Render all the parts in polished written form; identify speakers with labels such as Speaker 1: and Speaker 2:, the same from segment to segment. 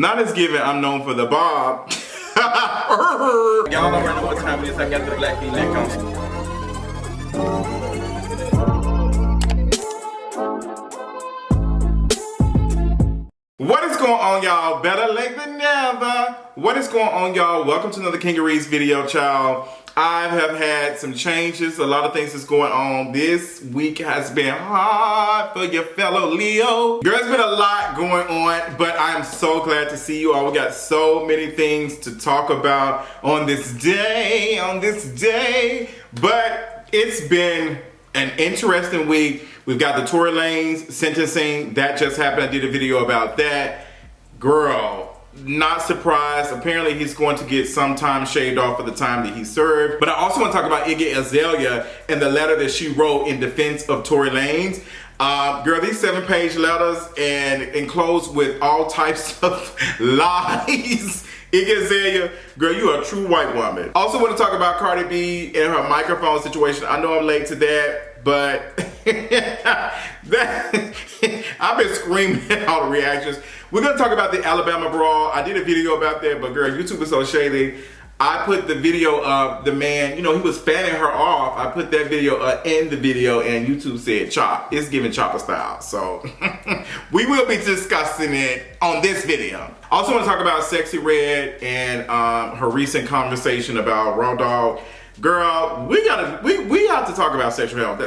Speaker 1: Not as given, I'm known for the bob. Y'all already know what time it is. I got the black V-neck on. What is going on, y'all? Better late than never. What is going on, y'all? Welcome to another Kingarees video, child. I have had some changes. A lot of things is going on. This week has been hard for your fellow Leo. There's been a lot going on, but I'm so glad to see you all. We got so many things to talk about on this day, But it's been an interesting week. We've got the Torey Lanez sentencing. That just happened. I did a video about that. Girl, not surprised. Apparently he's going to get some time shaved off for the time that he served. But I also want to talk about Iggy Azalea and the letter that she wrote in defense of Torey Lanez. Girl, these 7-page letters and enclosed with all types of lies. Iggy Azalea, girl, you are a true white woman. Also want to talk about Cardi B and her microphone situation. I know I'm late to that, but I've been screaming at all the reactions. We're going to talk about the Alabama brawl. I did a video about that, but girl, YouTube is so shady. I put the video of the man, you know, he was fanning her off. I put that video in the video and YouTube said chop. It's giving chopper style. So we will be discussing it on this video. I also want to talk about Sexy Red and her recent conversation about Raw Dog. Girl, we have to talk about sexual health.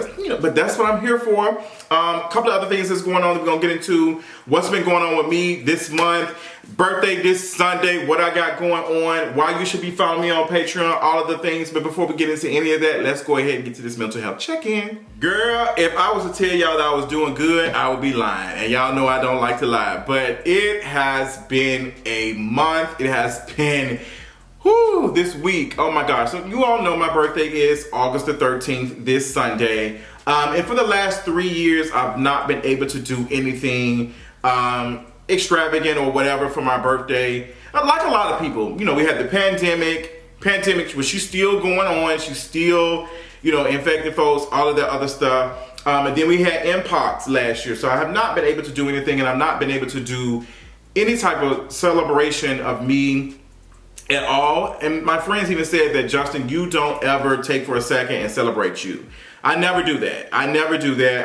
Speaker 1: But that's what I'm here for. A couple of other things that's going on that we're gonna get into. What's been going on with me this month, birthday this Sunday, what I got going on, why you should be following me on Patreon, all of the things. But before we get into any of that, let's go ahead and get to this mental health check-in. Girl, if I was to tell y'all that I was doing good, I would be lying. And y'all know I don't like to lie. But it has been a month. It has been this week. Oh my gosh. So you all know my birthday is August the 13th, this Sunday. And for the last 3 years, I've not been able to do anything extravagant or whatever for my birthday. Like a lot of people, you know, we had the pandemic, was she's still going on. She's still, you know, infecting folks, all of that other stuff. And then we had Mpox last year. So I have not been able to do anything, and I've not been able to do any type of celebration of me at all. And my friends even said that, Justin, you don't ever take for a second and celebrate you. I never do that.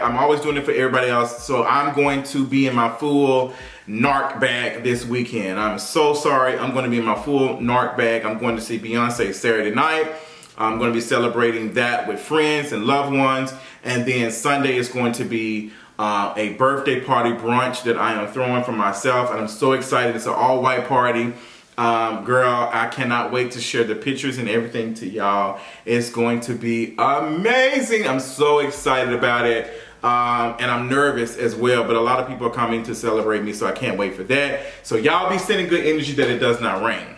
Speaker 1: I'm always doing it for everybody else. So I'm going to be in my full narc bag this weekend. I'm so sorry. I'm going to be in my full narc bag. I'm going to see Beyonce Saturday night. I'm going to be celebrating that with friends and loved ones. And then Sunday is going to be a birthday party brunch that I am throwing for myself. And I'm so excited. It's an all-white party. Girl, I cannot wait to share the pictures and everything to y'all. It's going to be amazing. I'm so excited about it. And I'm nervous as well, but a lot of people are coming to celebrate me, so I can't wait for that. So y'all be sending good energy that it does not rain,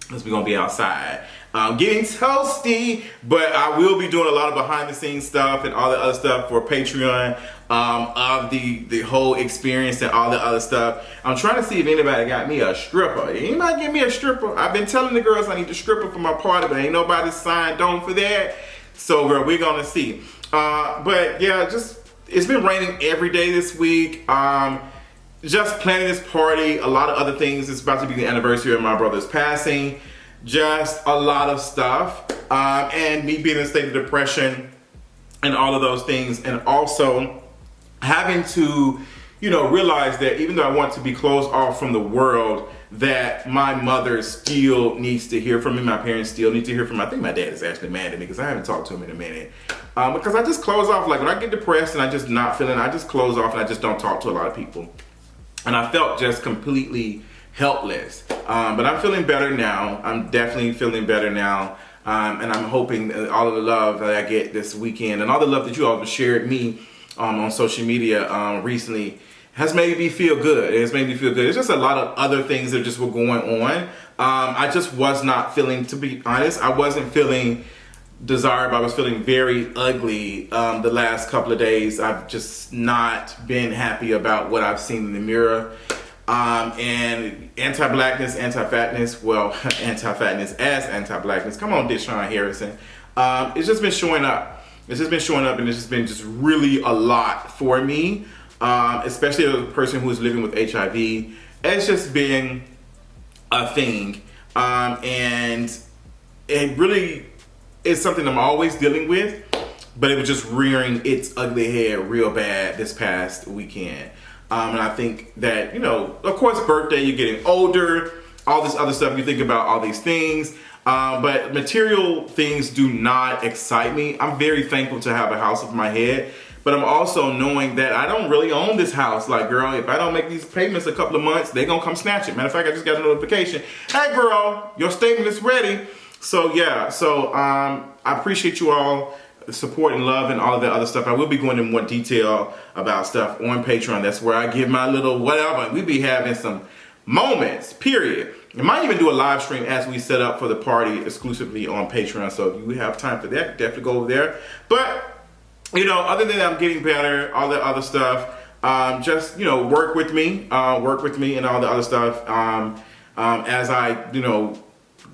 Speaker 1: because we're going to be outside. Getting toasty, but I will be doing a lot of behind the scenes stuff and all the other stuff for Patreon of the whole experience and all the other stuff. I'm trying to see if anybody got me a stripper. Anybody get me a stripper? I've been telling the girls I need a stripper for my party, but ain't nobody signed on for that. So girl, we're gonna see. But yeah, it's been raining every day this week. Just planning this party, a lot of other things. It's about to be the anniversary of my brother's passing. Just a lot of stuff, and me being in a state of depression and all of those things, and also having to, you know, realize that even though I want to be closed off from the world, that my mother still needs to hear from me. My parents still need to hear from me. I think my dad is actually mad at me because I haven't talked to him in a minute, because I just close off. Like when I get depressed and I just not feeling, I just close off and I just don't talk to a lot of people, and I felt just completely helpless. But I'm feeling better now. I'm definitely feeling better now. And I'm hoping that all of the love that I get this weekend and all the love that you all have shared me on social media recently has made me feel good. It has made me feel good. It's just a lot of other things that just were going on. I just was not feeling, to be honest, I wasn't feeling desirable. I was feeling very ugly the last couple of days. I've just not been happy about what I've seen in the mirror. And anti-blackness, anti-fatness, well, anti-fatness as anti-blackness. Come on, Deshaun Harrison. It's just been showing up. It's just been showing up, and it's just been really a lot for me, especially as a person who is living with HIV. It's just been a thing. And it really is something I'm always dealing with, but it was just rearing its ugly head real bad this past weekend. And I think that, you know, of course, birthday, you're getting older, all this other stuff, you think about all these things. But material things do not excite me. I'm very thankful to have a house over my head, but I'm also knowing that I don't really own this house. Like, girl, if I don't make these payments a couple of months, they gonna come snatch it. Matter of fact, I just got a notification. Hey, girl, your statement is ready. So yeah, I appreciate you all, the support and love and all of that other stuff. I will be going into more detail about stuff on Patreon. That's where I give my little whatever. We be having some moments, period. I might even do a live stream as we set up for the party exclusively on Patreon. So if you have time for that, definitely go over there. But, you know, other than I'm getting better, all that other stuff, just, you know, work with me and all the other stuff as I, you know,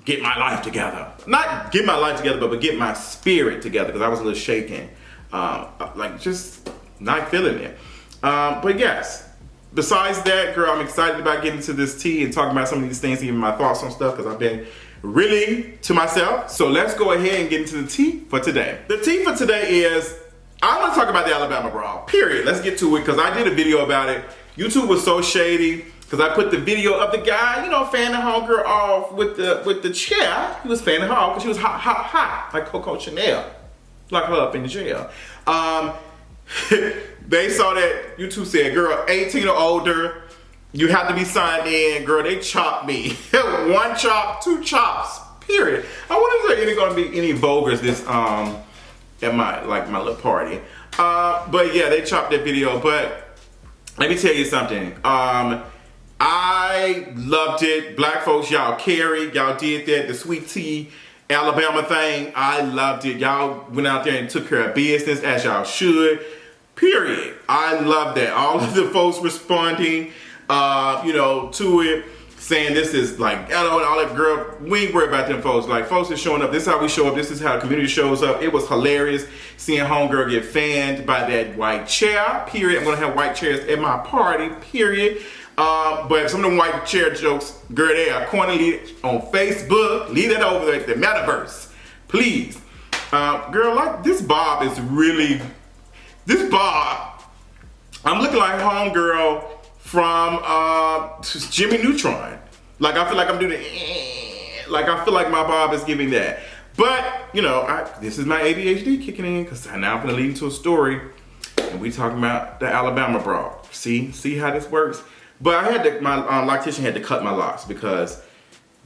Speaker 1: get my life together. Not get my life together, but get my spirit together, because I was a little shaken. Like, just not feeling it. But yes, besides that, girl, I'm excited about getting to this tea and talking about some of these things, even my thoughts on stuff, because I've been really to myself. So let's go ahead and get into the tea for today. The tea for today is, I want to talk about the Alabama brawl, period. Let's get to it, because I did a video about it. YouTube was so shady, because I put the video of the guy, you know, fanning homegirl off with the chair. He was fanning her off because she was hot, like Coco Chanel. Lock her up in the jail. They saw that, YouTube said, girl, 18 or older, you have to be signed in. Girl, they chopped me. 1 chop, 2 chops, period. I wonder if there's gonna be any vulgars this at my little party. But yeah, they chopped that video. But let me tell you something. I loved it. Black folks, y'all carried, y'all did that, the sweet tea Alabama thing. I loved it. Y'all went out there and took care of business as y'all should. Period. I love that. All of the folks responding, you know, to it, saying this is like, I don't know, all that, girl, we ain't worried about them folks. Like, folks are showing up. This is how we show up. This is how the community shows up. It was hilarious seeing homegirl get fanned by that white chair. Period. I'm gonna have white chairs at my party. Period. But some of them white chair jokes, girl, they are corny on Facebook. Leave that over there at the metaverse, please. Girl, like, this bob is really, this bob, I'm looking like homegirl from Jimmy Neutron. Like, I feel like I'm doing it, like, I feel like my bob is giving that. But, you know, this is my ADHD kicking in, because now I'm gonna lead into a story, and we talking about the Alabama brawl. See how this works? But I had to, my loctician had to cut my locks, because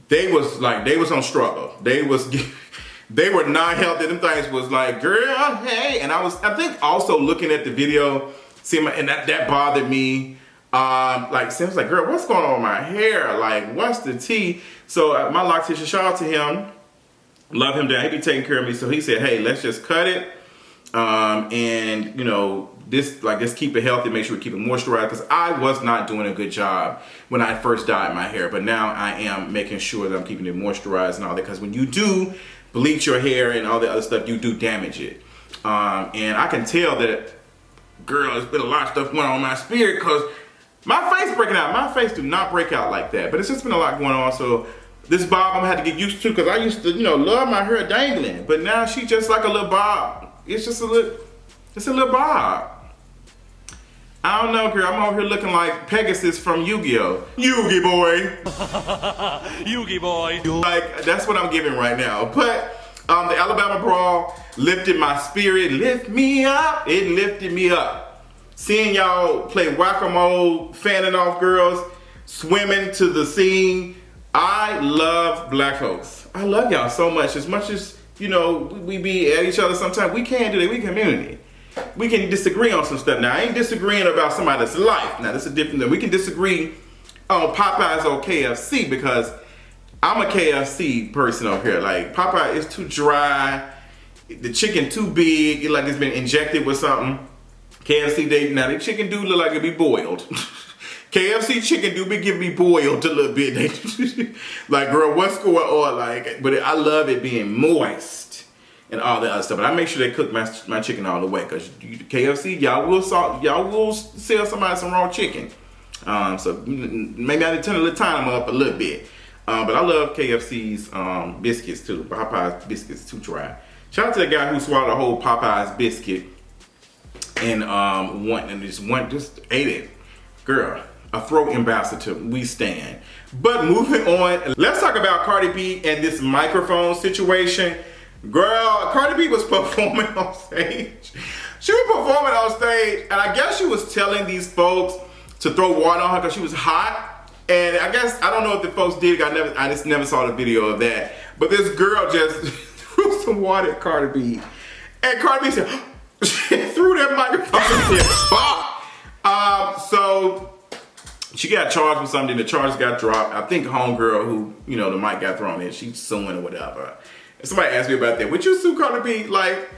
Speaker 1: they was on struggle. They were not healthy. Them things was like, girl, hey. And I think also looking at the video, seeing and that bothered me. Like, Sam was like, girl, what's going on with my hair? Like, what's the tea? So my loctician, shout out to him, love him down. He be taking care of me. So he said, hey, let's just cut it. And you know, just keep it healthy, make sure we keep it moisturized, because I was not doing a good job when I first dyed my hair, but now I am making sure that I'm keeping it moisturized and all that, because when you do bleach your hair and all the other stuff, you do damage it. And I can tell that, girl, there's been a lot of stuff going on in my spirit, because my face breaking out. My face do not break out like that, but it's just been a lot going on. So this bob I'm gonna have to get used to, because I used to, you know, love my hair dangling, but now she just like a little bob. It's just a little bob. I don't know, girl. I'm over here looking like Pegasus from Yu-Gi-Oh. Yu-Gi boy.
Speaker 2: Yu-Gi boy.
Speaker 1: Like, that's what I'm giving right now. But the Alabama brawl lifted my spirit. Lift me up. It lifted me up. Seeing y'all play whack-a-mole, fanning off girls, swimming to the scene. I love black folks. I love y'all so much. As much as, you know, we be at each other sometimes, we can't do that. We community. We can disagree on some stuff. Now, I ain't disagreeing about somebody's life. Now, that's a different thing. We can disagree on Popeyes or KFC, because I'm a KFC person over here. Like, Popeye is too dry. The chicken too big. Like it's been injected with something. KFC, now the chicken do look like it be boiled. KFC chicken do be giving me boiled a little bit. Like, girl, what's going on? Like, but I love it being moist and all that other stuff. But I make sure they cook my chicken all the way, because KFC, y'all will sell somebody some raw chicken. So maybe I need to turn the time up a little bit. But I love KFC's biscuits too. Popeye's biscuits too dry. Shout out to the guy who swallowed a whole Popeye's biscuit and just ate it. Girl, a throat ambassador, we stand. But moving on, let's talk about Cardi B and this microphone situation. Girl, Cardi B was performing on stage. She was performing on stage, and I guess she was telling these folks to throw water on her because she was hot. And I guess, I don't know if the folks did, I just never saw the video of that. But this girl just threw some water at Cardi B. And Cardi B said, she threw that microphone and said, "Bop." So she got charged with something. The charges got dropped. I think homegirl who, you know, the mic got thrown in, she's suing or whatever. And somebody asked me about that. Would you sue Cardi B? Like,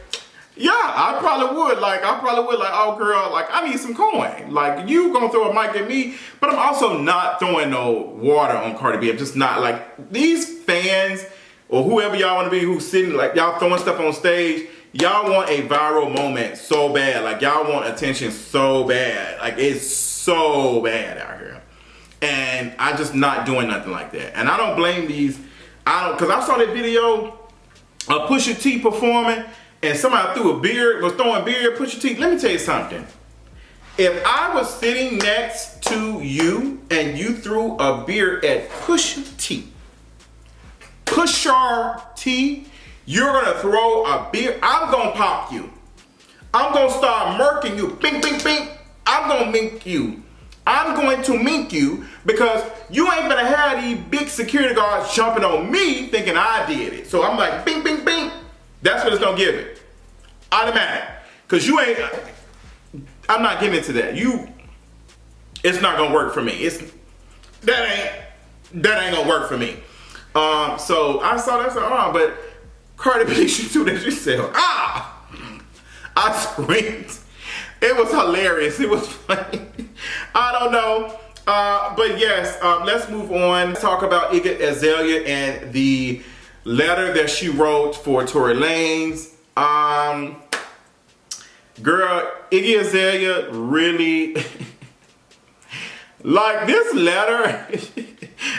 Speaker 1: yeah, I probably would. Like, oh girl, like, I need some coin. Like, you gonna throw a mic at me, but I'm also not throwing no water on Cardi B. I'm just not, like, these fans or whoever y'all wanna be who's sitting, like, y'all throwing stuff on stage, y'all want a viral moment so bad. Like, y'all want attention so bad. Like, it's so bad out here. And I just not doing nothing like that. And I don't blame these, cause I saw that video of Pusha T performing, and somebody was throwing beer at Pusha T. Let me tell you something. If I was sitting next to you and you threw a beer at Pusha T, you're gonna throw a beer, I'm gonna pop you. I'm gonna start murking you. Bing, bing, bing. I'm gonna mink you. I'm going to mink you because you ain't gonna have these big security guards jumping on me thinking I did it. So I'm like, bing, bing, bing. That's what it's gonna give it. Automatic. Cause you ain't, I'm not getting into that. It's not gonna work for me. That ain't gonna work for me. So I saw that, but Cardi B, she do that, she said, ah! I screamed. It was hilarious. It was funny. I don't know. But yes, let's move on. Let's talk about Iggy Azalea and the letter that she wrote for Torey Lanez. Girl, Iggy Azalea really like this letter.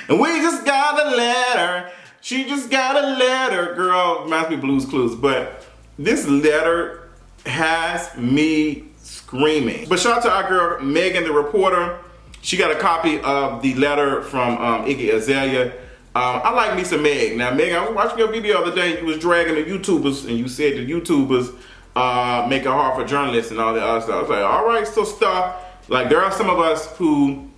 Speaker 1: We just got a letter. She just got a letter. Girl, reminds me of Blue's Clues. But this letter has me screaming. But shout out to our girl Megan the reporter. She got a copy of the letter from Iggy Azalea. I like me some Meg. Now Megan, I was watching your video the other day. You was dragging the YouTubers and you said the YouTubers make it hard for journalists and all that other stuff. I was like, all right, so stuff. Like, there are some of us who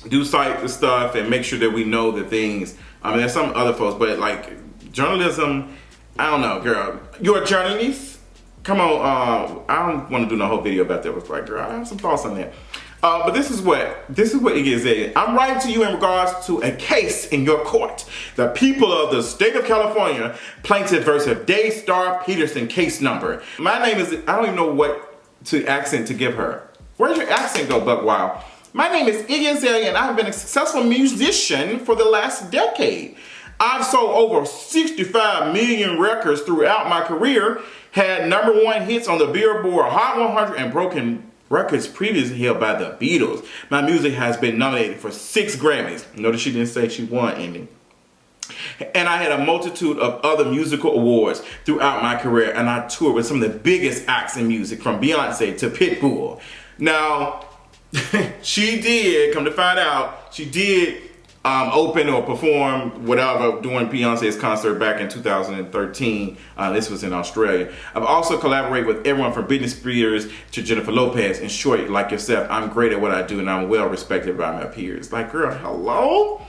Speaker 1: do cite the stuff and make sure that we know the things. I mean, there's some other folks, but like journalism, I don't know, girl. You're a journalist? Come on, I don't want to do no whole video about that. It's like, girl, I have some thoughts on that. But this is what Iggy is saying. I'm writing to you in regards to a case in your court. The people of the state of California, plaintiff versus Daystar Peterson case number. My name is, I don't even know what accent to give her. Where's your accent go, Buck Wild? My name is Iggy Azalea and I've been a successful musician for the last decade. I've sold over 65 million records throughout my career, had #1 hits on the Billboard Hot 100 and broken records previously held by the Beatles. My music has been nominated for 6 Grammys. Notice she didn't say she won any. And I had a multitude of other musical awards throughout my career, and I toured with some of the biggest acts in music, from Beyonce to Pitbull. Now, she did, come to find out, she did open or perform whatever during Beyonce's concert back in 2013. This was in Australia. I've also collaborated with everyone from Britney Spears to Jennifer Lopez. In short, like yourself, I'm great at what I do and I'm well respected by my peers. Like, girl, hello?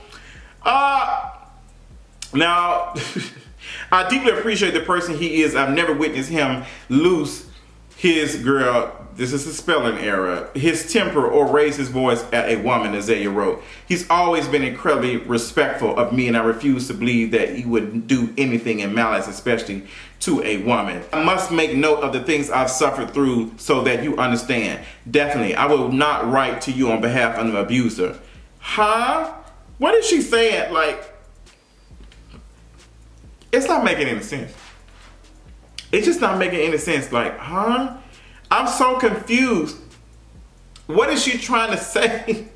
Speaker 1: Now, I deeply appreciate the person he is. I've never witnessed him lose his, girl, this is a spelling error, his temper or raise his voice at a woman, Azalea wrote. He's always been incredibly respectful of me and I refuse to believe that he would do anything in malice, especially to a woman. I must make note of the things I've suffered through so that you understand. Definitely, I will not write to you on behalf of an abuser. Huh? What is she saying? Like, it's not making any sense. It's just not making any sense. Like, huh? I'm so confused. What is she trying to say?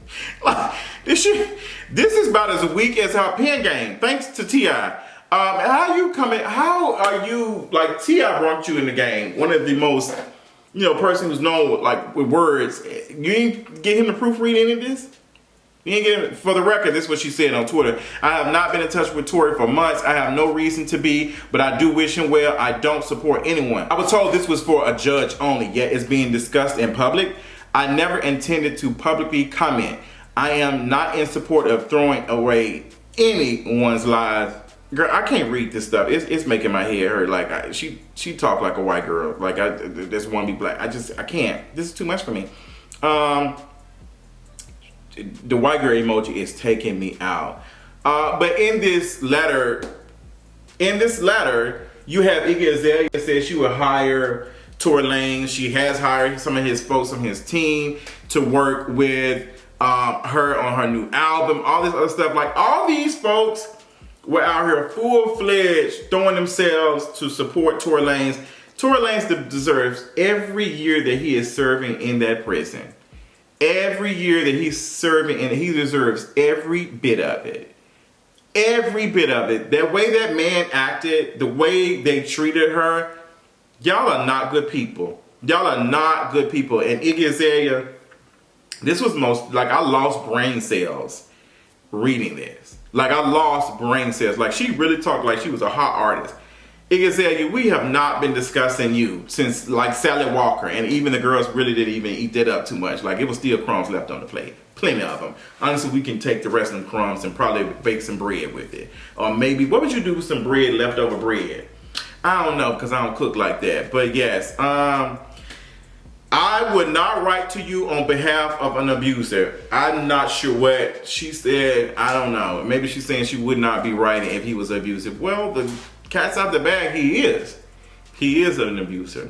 Speaker 1: Like, this is about as weak as her pen game. Thanks to T.I. How are you, like, T.I. brought you in the game. One of the most, person who's known, like, with words. You didn't get him to proofread any of this? You didn't get him, for the record, this is what she said on Twitter. I have not been in touch with Torey for months. I have no reason to be, but I do wish him well. I don't support anyone. I was told this was for a judge only, yet it's being discussed in public. I never intended to publicly comment. I am not in support of throwing away anyone's lives. Girl, I can't read this stuff. It's making my head hurt. Like, she talk like a white girl. Like, I just want to be black. I can't. This is too much for me. The white girl emoji is taking me out. But in this letter, you have Iggy Azalea says she would hire Torey Lanez. She has hired some of his folks on his team to work with her on her new album, all this other stuff. Like, all these folks were out here full-fledged throwing themselves to support Torey Lanez. Torey Lanez deserves every year that he is serving in that prison. Every year that he's serving, and he deserves every bit of it. Every bit of it. That way that man acted, the way they treated her, y'all are not good people. Y'all are not good people. And Iggy Azalea, this was like, I lost brain cells reading this. Like, I lost brain cells. Like, she really talked like she was a hot artist. Iggy Azalea, we have not been discussing you since, like, Sally Walker, and even the girls really didn't even eat that up too much. Like, it was still crumbs left on the plate. Plenty of them. Honestly, we can take the rest of them crumbs and probably bake some bread with it. Or maybe, what would you do with some bread, leftover bread? I don't know, because I don't cook like that. But yes, I would not write to you on behalf of an abuser. I'm not sure what she said. I don't know. Maybe she's saying she would not be writing if he was abusive. Well, the cat's out the bag. He is. He is an abuser.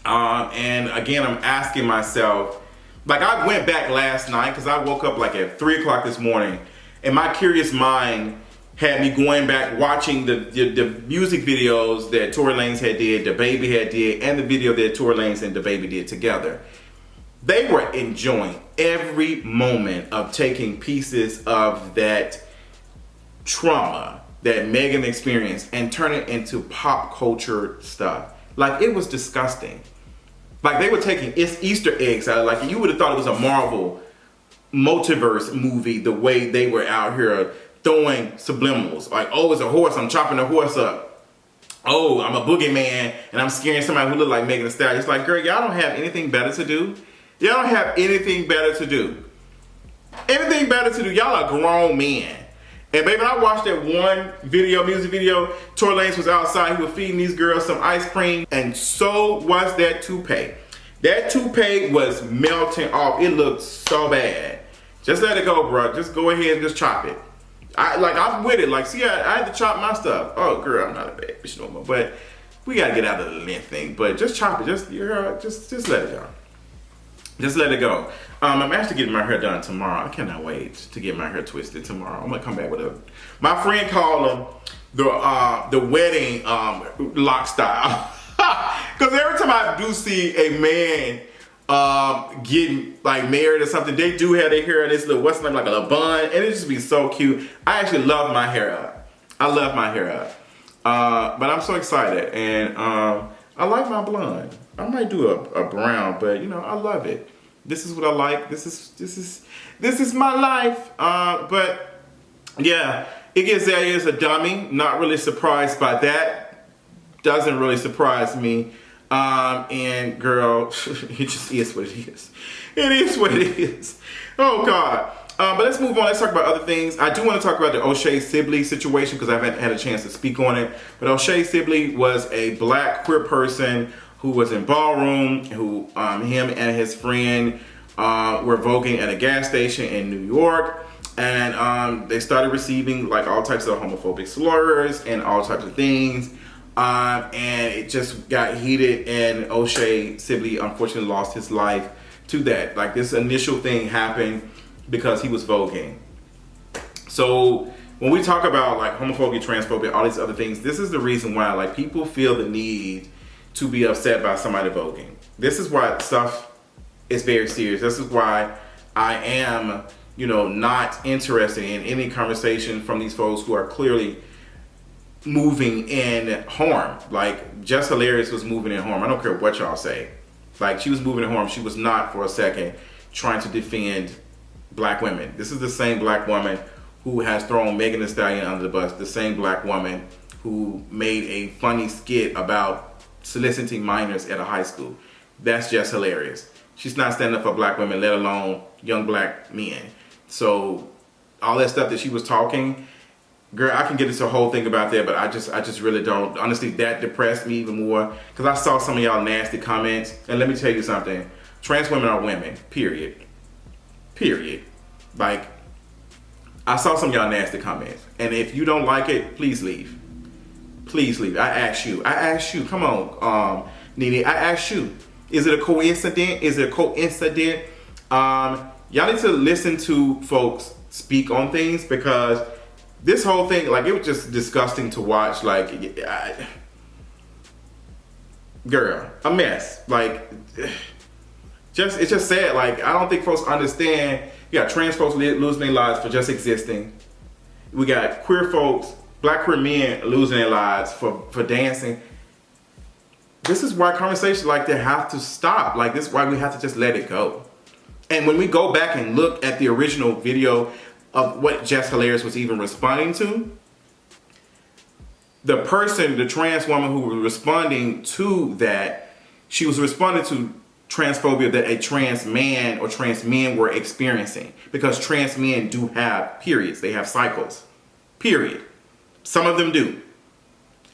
Speaker 1: And again, I'm asking myself, like, I went back last night because I woke up like at 3 o'clock this morning, and my curious mind had me going back watching the music videos that Torey Lanez had did, the baby had did, and the video that Torey Lanez and the baby did together. They were enjoying every moment of taking pieces of that trauma that Megan experienced and turn it into pop culture stuff. Like, it was disgusting. Like, they were taking Easter eggs out. Like, you would have thought it was a Marvel multiverse movie, the way they were out here throwing subliminals. Like, oh, it's a horse, I'm chopping the horse up. Oh, I'm a boogeyman, and I'm scaring somebody who look like Megan Thee Stallion. It's like, girl, y'all don't have anything better to do? Y'all don't have anything better to do. Anything better to do. Y'all are grown men. And baby, I watched that one video, music video. Torey Lanez was outside. He was feeding these girls some ice cream. And so was that toupee. That toupee was melting off. It looked so bad. Just let it go, bro. Just go ahead and just chop it. I'm with it. Like, see, I had to chop my stuff. Oh, girl, I'm not a bad bitch no more. But we got to get out of the length thing. But just chop it. Just let it go. Just let it go. I'm actually getting my hair done tomorrow. I cannot wait to get my hair twisted tomorrow. I'm gonna come back with a. My friend called them the wedding lock style. Because every time I do see a man getting like married or something, they do have their hair in this little what's name, like a little bun, and it just be so cute. I actually love my hair up. I love my hair up. But I'm so excited, and I like my blonde. I might do a brown, but I love it. This is what I like. This is my life. But yeah, Iggy Azalea is a dummy. Not really surprised by that. Doesn't really surprise me. And girl, it just is what it is. It is what it is. Oh God. But let's move on. Let's talk about other things. I do want to talk about the O'Shea Sibley situation because I haven't had a chance to speak on it. But O'Shea Sibley was a black queer person who was in ballroom, who him and his friend were voguing at a gas station in New York, and they started receiving like all types of homophobic slurs and all types of things, and it just got heated, and O'Shea Sibley unfortunately lost his life to that. Like, this initial thing happened because he was voguing. So when we talk about like homophobia, transphobia, all these other things, this is the reason why like people feel the need to be upset by somebody voguing. This is why stuff it's very serious. This is why I am, not interested in any conversation from these folks who are clearly moving in harm. Like, Jess Hilarious was moving in harm. I don't care what y'all say. Like, she was moving in harm. She was not for a second trying to defend black women. This is the same black woman who has thrown Megan Thee Stallion under the bus. The same black woman who made a funny skit about soliciting minors at a high school. That's Jess Hilarious. She's not standing up for black women, let alone young black men. So all that stuff that she was talking, girl, I can get into a whole thing about that, but I just really don't. Honestly, that depressed me even more because I saw some of y'all nasty comments. And let me tell you something. Trans women are women, period. Period. Like, I saw some of y'all nasty comments. And if you don't like it, please leave. Please leave. I ask you. Come on, Nene. I ask you. Is it a coincidence? Is it a coincidence? Y'all need to listen to folks speak on things because this whole thing, like, it was just disgusting to watch. Like, girl, a mess. Like, it's just sad. Like, I don't think folks understand. You got trans folks losing their lives for just existing. We got queer folks, black queer men losing their lives for dancing. This is why conversations like that have to stop. Like, this is why we have to just let it go. And when we go back and look at the original video of what Jess Hilarious was even responding to, the person, the trans woman who was responding to that, she was responding to transphobia that a trans man or trans men were experiencing. Because trans men do have periods. They have cycles. Period. Some of them do.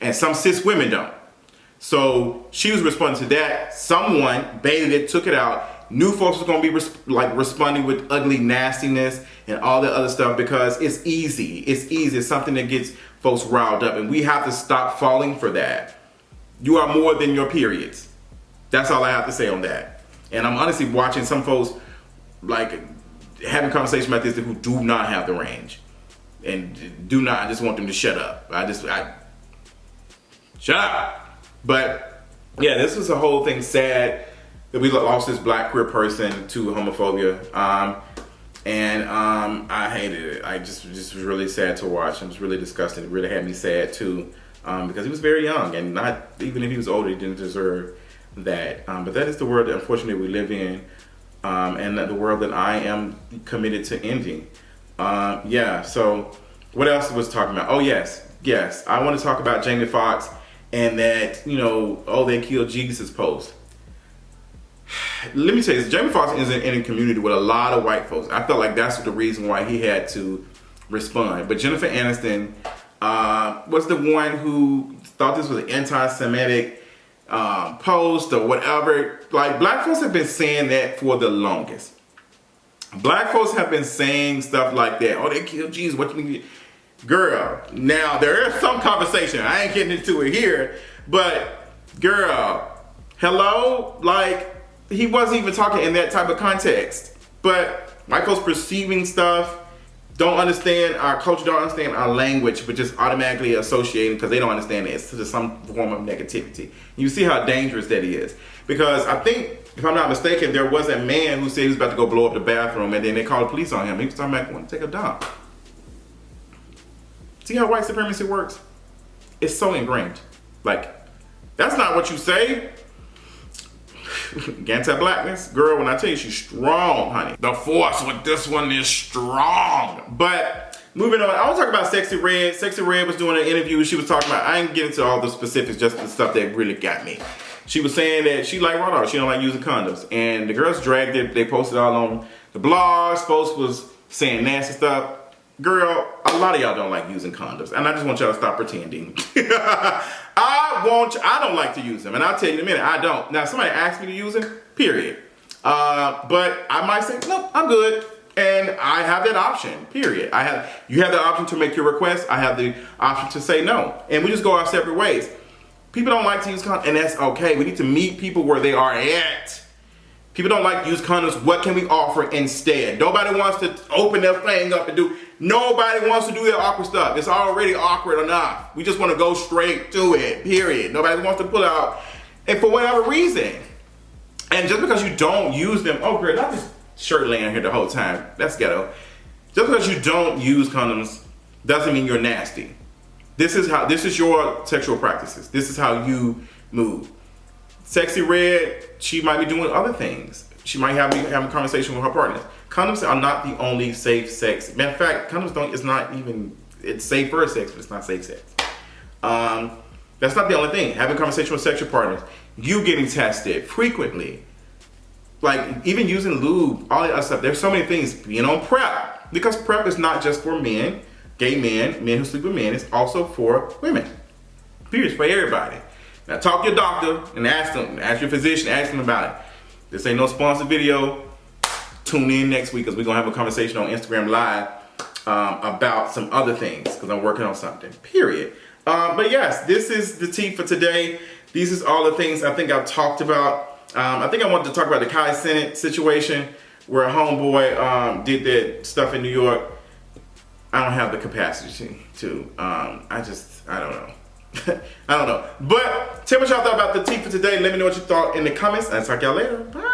Speaker 1: And some cis women don't. So she was responding to that. Someone baited it, took it out. Knew folks was going to be responding with ugly nastiness and all that other stuff because it's easy. It's easy. It's something that gets folks riled up. And we have to stop falling for that. You are more than your periods. That's all I have to say on that. And I'm honestly watching some folks like having conversations about this who do not have the range. And do not, I just want them to shut up. Shut up. But yeah, this was a whole thing sad that we lost this black queer person to homophobia. I hated it. I just was really sad to watch. It was really disgusting. It really had me sad too. Because he was very young and not, even if he was older, he didn't deserve that. But that is the world that unfortunately we live in. And the world that I am committed to ending. Yeah, so what else was talking about? Oh yes. I want to talk about Jamie Foxx and that, they killed Jesus post. Let me tell you this, Jamie Foxx is in a community with a lot of white folks. I felt like that's the reason why he had to respond. But Jennifer Aniston was the one who thought this was an anti-Semitic post or whatever. Like, black folks have been saying that for the longest. Black folks have been saying stuff like that. Oh, they killed Jesus. What you mean? Girl, now there is some conversation. I ain't getting into it here. But, girl, hello? Like, he wasn't even talking in that type of context. But white folks perceiving stuff, don't understand our culture, don't understand our language, but just automatically associating because they don't understand it. It's just some form of negativity. You see how dangerous that is. Because I think, if I'm not mistaken, there was a man who said he was about to go blow up the bathroom and then they called the police on him. He was talking about going to take a dump. See how white supremacy works? It's so ingrained. Like, that's not what you say. Anti-blackness, girl, when I tell you she's strong, honey. The force with this one is strong. But moving on, I want to talk about Sexy Red. Sexy Red was doing an interview. She was talking about, I ain't get into all the specifics, just the stuff that really got me. She was saying that she like raw dog. She don't like using condoms. And the girls dragged it. They posted all on the blogs. Folks was saying nasty stuff. Girl, a lot of y'all don't like using condoms. And I just want y'all to stop pretending. I don't like to use them. And I'll tell you in a minute, I don't. Now, if somebody asks me to use them, period. But I might say, no, I'm good. And I have that option, period. You have the option to make your request. I have the option to say no. And we just go our separate ways. People don't like to use condoms, and that's okay. We need to meet people where they are at. People don't like to use condoms. What can we offer instead? Nobody wants to open their thing up and do. Nobody wants to do that awkward stuff. It's already awkward enough. We just want to go straight to it, period. Nobody wants to pull out. And for whatever reason, And just because you don't use them, oh girl, not this shirt laying here the whole time. That's ghetto. Just because you don't use condoms doesn't mean you're nasty. This is your sexual practices. This is how you move. Sexy Red, she might be doing other things. She might have a conversation with her partners. Condoms are not the only safe sex. Matter of fact, condoms it's not even, it's safe for sex, but it's not safe sex. That's not the only thing. Having a conversation with sexual partners, you getting tested frequently, like even using lube, all that other stuff. There's so many things. Being on PrEP, because PrEP is not just for men, gay men, men who sleep with men. It's also for women. Period. For everybody. Now talk to your doctor and ask them. Ask your physician. Ask them about it. This ain't no sponsored video. Tune in next week because we're gonna have a conversation on Instagram Live about some other things because I'm working on something. Period. But yes, this is the tea for today. These is all the things I think I've talked about. I think I wanted to talk about the Kai Cenat situation where Homeboy did that stuff in New York. I don't have the capacity to. I don't know. I don't know. But tell me what y'all thought about the tea for today. Let me know what you thought in the comments. I'll talk y'all later. Bye.